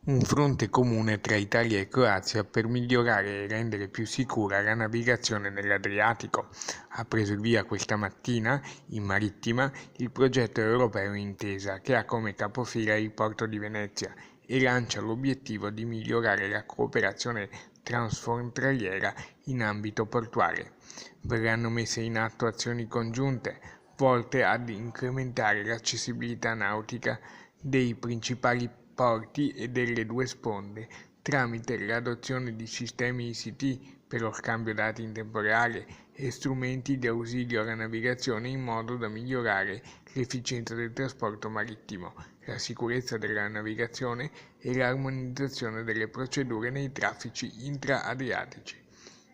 Un fronte comune tra Italia e Croazia per migliorare e rendere più sicura la navigazione nell'Adriatico. Ha preso il via questa mattina, in Marittima, il progetto europeo Intesa, che ha come capofila il Porto di Venezia e lancia l'obiettivo di migliorare la cooperazione transfrontaliera in ambito portuale. Verranno messe in atto azioni congiunte volte ad incrementare l'accessibilità nautica dei principali porti e delle due sponde tramite l'adozione di sistemi ICT per lo scambio dati in tempo reale e strumenti di ausilio alla navigazione in modo da migliorare l'efficienza del trasporto marittimo, la sicurezza della navigazione e l'armonizzazione delle procedure nei traffici intra-adriatici.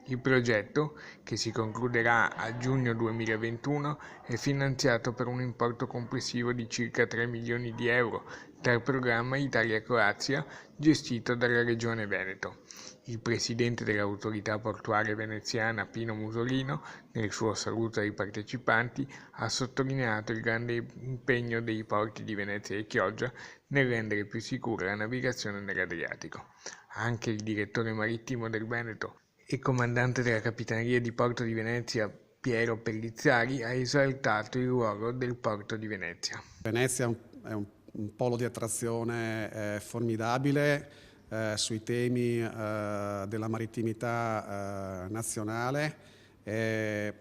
Il progetto, che si concluderà a giugno 2021, è finanziato per un importo complessivo di circa 3 milioni di euro dal programma Italia-Croazia gestito dalla Regione Veneto. Il presidente dell'autorità portuale veneziana Pino Musolino, nel suo saluto ai partecipanti, ha sottolineato il grande impegno dei porti di Venezia e Chioggia nel rendere più sicura la navigazione nell'Adriatico. Anche il direttore marittimo del Veneto e comandante della Capitaneria di Porto di Venezia Piero Pellizzari ha esaltato il ruolo del Porto di Venezia. Venezia è un polo di attrazione formidabile sui temi della marittimità nazionale, è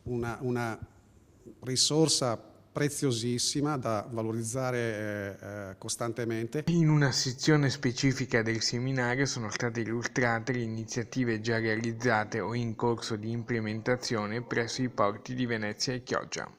una risorsa preziosissima da valorizzare costantemente. In una sezione specifica del seminario sono state illustrate le iniziative già realizzate o in corso di implementazione presso i porti di Venezia e Chioggia.